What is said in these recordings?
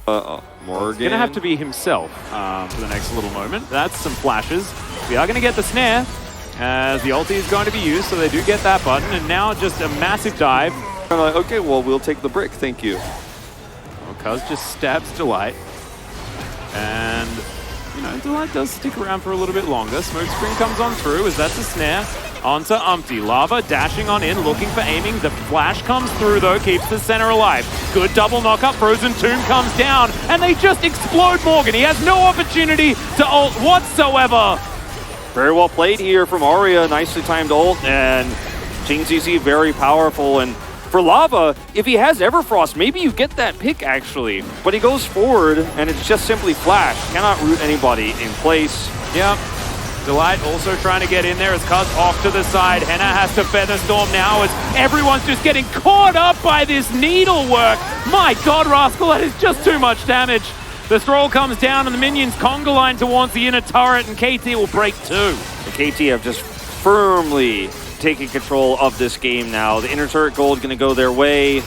Morgan. Gonna have to be himself for the next little moment. That's some flashes. We are gonna get the snare as the ulti is going to be used, so they do get that button, and now just a massive dive. Like, okay, well, we'll take the brick, thank you. Well, Cuz just stabs Delight, and you know, Delight does stick around for a little bit longer. Smoke screen comes on through as that's the snare. Onto Umpty. Lava dashing on in, looking for aiming. The flash comes through, though, keeps the center alive. Good double knockup. Frozen Tomb comes down, and they just explode Morgan. He has no opportunity to ult whatsoever. Very well played here from Arya. Nicely timed ult, and Jing ZZ very powerful. And for Lava, if he has Everfrost, maybe you get that pick, actually. But he goes forward, and it's just simply flash. Cannot root anybody in place. Yep. Delight also trying to get in there as Cuz off to the side. Henna has to Featherstorm now as everyone's just getting caught up by this needlework. My God, Rascal, that is just too much damage. The Stroll comes down and the minions conga line towards the inner turret, and KT will break too. The KT have just firmly taken control of this game now. The inner turret gold going to go their way,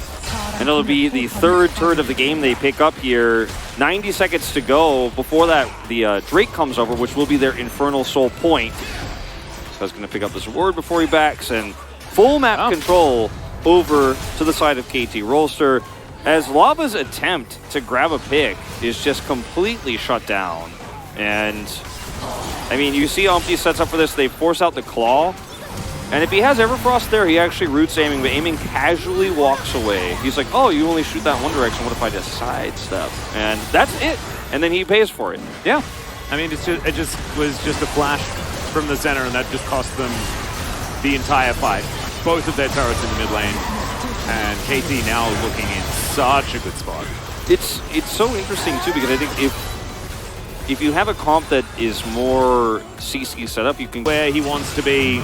and it'll be the third turret of the game they pick up here. 90 seconds to go. Before that, the Drake comes over, which will be their Infernal Soul point. So he's going to pick up this reward before he backs, and full map control over to the side of KT Rolster, as Lava's attempt to grab a pick is just completely shut down. And, I mean, you see Umpty sets up for this. They force out the Claw. And if he has Everfrost there, he actually roots Aiming, but Aiming casually walks away. He's like, oh, you only shoot that one direction. What if I just sidestep? And that's it. And then he pays for it. Yeah. I mean, it just was just a flash from the center, and that just cost them the entire fight. Both of their turrets in the mid lane. And KT now looking in such a good spot. It's so interesting, too, because I think if you have a comp that is more CC setup, you can... Where he wants to be...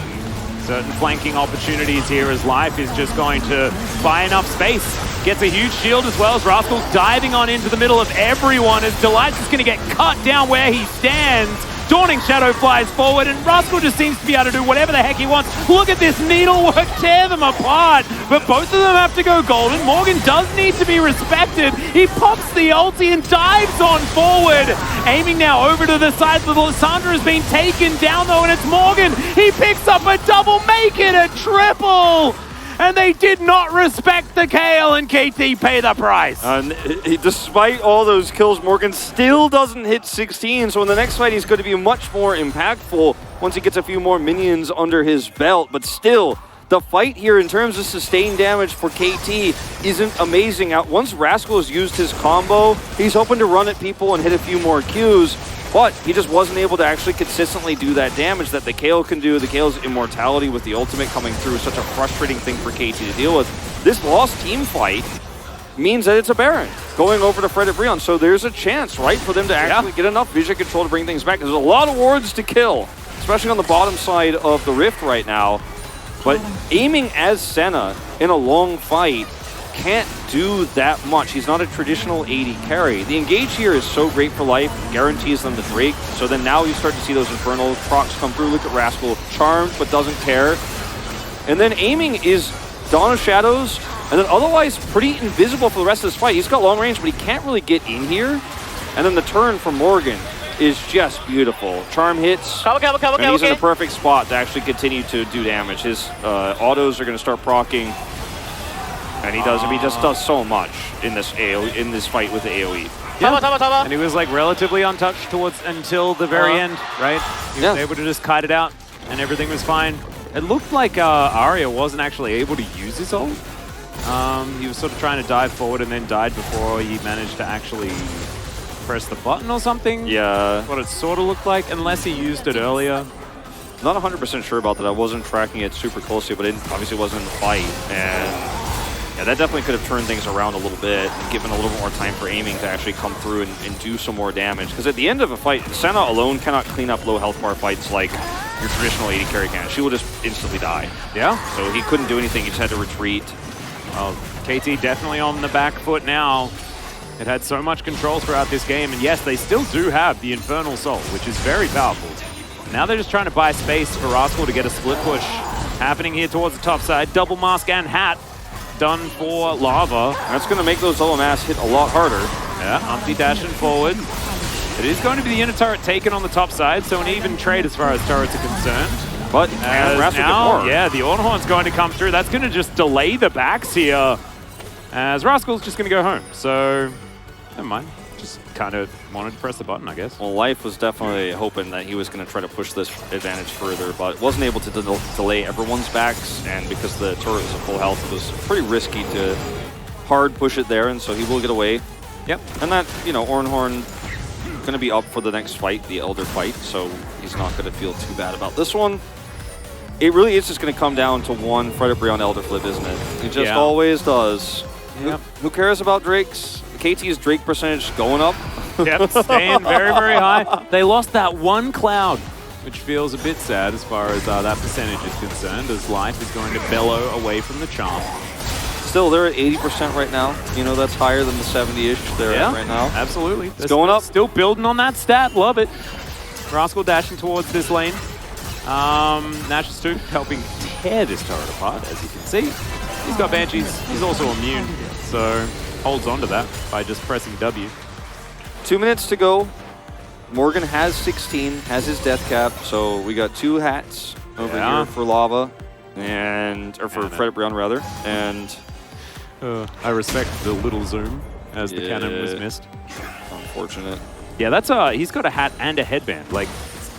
Certain flanking opportunities here as Life is just going to buy enough space. Gets a huge shield as well as Rascal's diving on into the middle of everyone as Delight's just going to get cut down where he stands. Dawning Shadow flies forward and Rascal just seems to be able to do whatever the heck he wants. Look at this needlework tear them apart. But both of them have to go golden. Morgan does need to be respected. He pops the ulti and dives on forward. Aiming now over to the side. Lissandra has been taken down though, and it's Morgan. He picks up a double, make it a triple. And they did not respect the KL, and KT pay the price. Despite all those kills, Morgan still doesn't hit 16, so in the next fight he's going to be much more impactful once he gets a few more minions under his belt. But still, the fight here in terms of sustained damage for KT isn't amazing. Once Rascal has used his combo, he's hoping to run at people and hit a few more Qs. But he just wasn't able to actually consistently do that damage that the Kayle can do. The Kale's immortality with the ultimate coming through is such a frustrating thing for KT to deal with. This lost team fight means that it's a Baron going over to Fred at Breon. So there's a chance, right, for them to actually get enough vision control to bring things back. There's a lot of wards to kill, especially on the bottom side of the Rift right now. But Aiming as Senna in a long fight can't do that much. He's not a traditional AD carry. The engage here is so great for Life, guarantees them the Drake. So then now you start to see those Infernal procs come through. Look at Rascal, charmed but doesn't care. And then Aiming is Dawn of Shadows, and then otherwise pretty invisible for the rest of this fight. He's got long range, but he can't really get in here. And then the turn from Morgan is just beautiful. Charm hits, and he's in a perfect spot to actually continue to do damage. His autos are going to start proccing. And he does. He just does so much in this fight with the AOE. Yeah. And he was like relatively untouched until the very end, right? He was able to just kite it out, and everything was fine. It looked like Arya wasn't actually able to use his ult. He was sort of trying to dive forward and then died before he managed to actually press the button or something. Yeah. What it sort of looked like, unless he used it earlier. Not 100% sure about that. I wasn't tracking it super closely, but it obviously wasn't in the fight. And yeah, that definitely could have turned things around a little bit and given a little more time for Aiming to actually come through and do some more damage. Because at the end of a fight, Senna alone cannot clean up low health bar fights like your traditional AD carry can. She will just instantly die. Yeah. So he couldn't do anything. He just had to retreat. KT definitely on the back foot now. It had so much control throughout this game. And yes, they still do have the Infernal Soul, which is very powerful. Now they're just trying to buy space for Rascal to get a split push happening here towards the top side. Double mask and hat done for Lava. That's going to make those double masks hit a lot harder. Yeah, Umpty dashing forward. It is going to be the inner turret taken on the top side, so an even trade as far as turrets are concerned. But now, yeah, the Ornhorn's going to come through. That's going to just delay the backs here, as Rascal's just going to go home. So, never mind. Just kind of wanted to press the button, I guess. Well, Life was definitely hoping that he was going to try to push this advantage further, but wasn't able to delay everyone's backs, and because the turret was at full health, it was pretty risky to hard push it there, and so he will get away. Yep. And that, you know, Ornhorn going to be up for the next fight, the Elder fight, so he's not going to feel too bad about this one. It really is just going to come down to one Frederick Brion Elder flip, isn't it? It just always does. Yep. Who cares about Drake's? KT's Drake percentage going up. Yep, staying very, very high. They lost that one cloud, which feels a bit sad as far as that percentage is concerned, as Life is going to bellow away from the charm. Still, they're at 80% right now. You know, that's higher than the 70-ish they're at right now. Absolutely. It's going up. Still building on that stat. Love it. Rascal dashing towards this lane. Nash's too, helping tear this turret apart, as you can see. He's got Banshees. He's also immune, so holds on to that by just pressing W. 2 minutes to go. Morgan has 16, has his death cap, so we got 2 hats over here for Lava, or for Frederick Brown rather, and I respect the little zoom as the cannon was missed. Unfortunate. Yeah, that's he's got a hat and a headband. Like,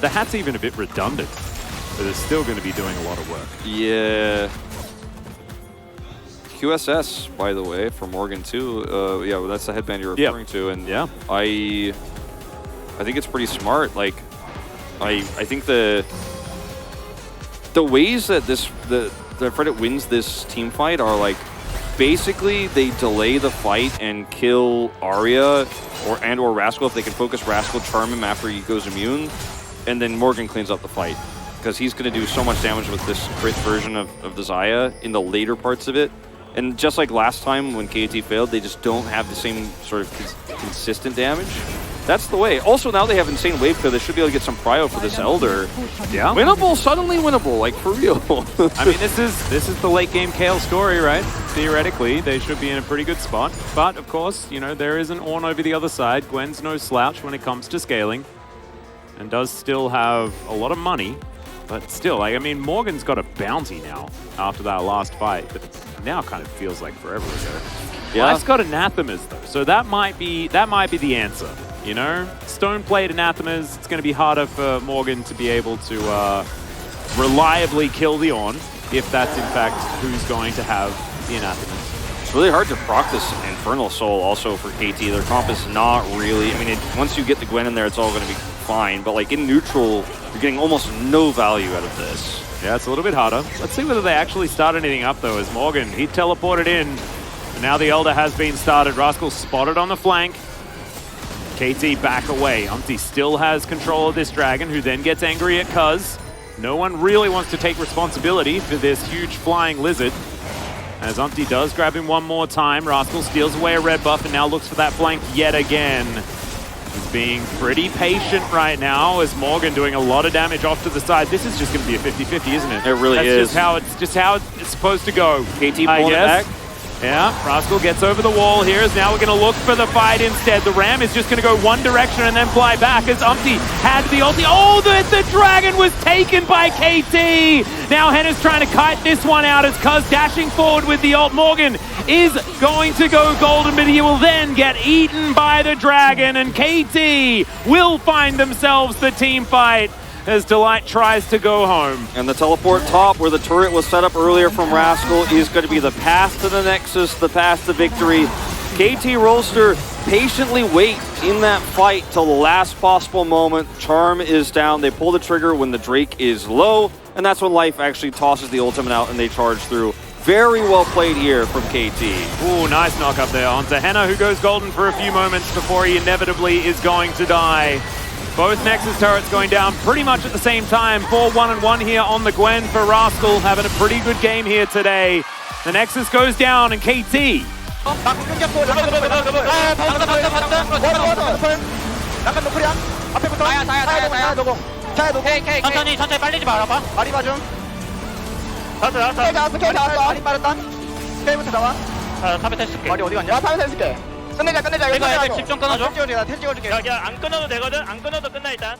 the hat's even a bit redundant, but it's still going to be doing a lot of work. Yeah. QSS, by the way, for Morgan too. Yeah, well, that's the headband you're referring to, and I think it's pretty smart. Like, I think the ways that the Frederick wins this team fight are like, basically they delay the fight and kill Arya or Rascal if they can focus Rascal, charm him after he goes immune, and then Morgan cleans up the fight because he's going to do so much damage with this crit version of the Xayah in the later parts of it. And just like last time when KT failed, they just don't have the same sort of consistent damage. That's the way. Also, now they have insane wave clear. They should be able to get some prio for this Elder. Yeah. Winnable, suddenly winnable, like for real. I mean, this is the late game Kale story, right? Theoretically, they should be in a pretty good spot. But of course, you know, there is an Ornn over the other side. Gwen's no slouch when it comes to scaling, and does still have a lot of money. But still, like, I mean, Morgan's got a bounty now after that last fight, but now kind of feels like forever ago. Yeah. Life's got anathemas though, so that might be the answer. You know, stone plate anathemas. It's going to be harder for Morgan to be able to reliably kill the Ornn if that's in fact who's going to have the anathemas. It's really hard to proc this Infernal Soul also for KT. Their comp is not really. I mean, once you get the Gwen in there, it's all going to be fine. But like in neutral, you're getting almost no value out of this. Yeah, it's a little bit harder. Let's see whether they actually start anything up, though, as Morgan, he teleported in. And now the Elder has been started. Rascal spotted on the flank. KT back away. Umpty still has control of this dragon, who then gets angry at Cuz. No one really wants to take responsibility for this huge flying lizard. As Umpty does grab him one more time, Rascal steals away a red buff and now looks for that flank yet again. He's being pretty patient right now, as Morgan doing a lot of damage off to the side. This is just going to be a 50-50, isn't it? It really is. That's just how it's supposed to go. KT pulling it back. Yeah, Rascal gets over the wall here, as now we're going to look for the fight instead. The Ram is just going to go one direction and then fly back, as Umpty had the ulti. Oh, the dragon was taken by KT! Now Henna's trying to kite this one out, as Cuz dashing forward with the ult. Morgan is going to go golden, but he will then get eaten by the dragon, and KT will find themselves the team fight as Delight tries to go home. And the teleport top, where the turret was set up earlier from Rascal, is going to be the path to the Nexus, the path to victory. KT Rolster patiently wait in that fight till the last possible moment. Charm is down. They pull the trigger when the Drake is low, and that's when Life actually tosses the ultimate out and they charge through. Very well played here from KT. Ooh, nice knock up there onto Henna, who goes golden for a few moments before he inevitably is going to die. Both Nexus turrets going down pretty much at the same time. 4-1-1 here on the Gwen for Rascal, having a pretty good game here today. The Nexus goes down, and KT. 끝내자. 이거 애들 집중 끊어줘. 텔 찍어줄게. 야 안 끊어도 되거든. 안 끊어도 끝나 일단.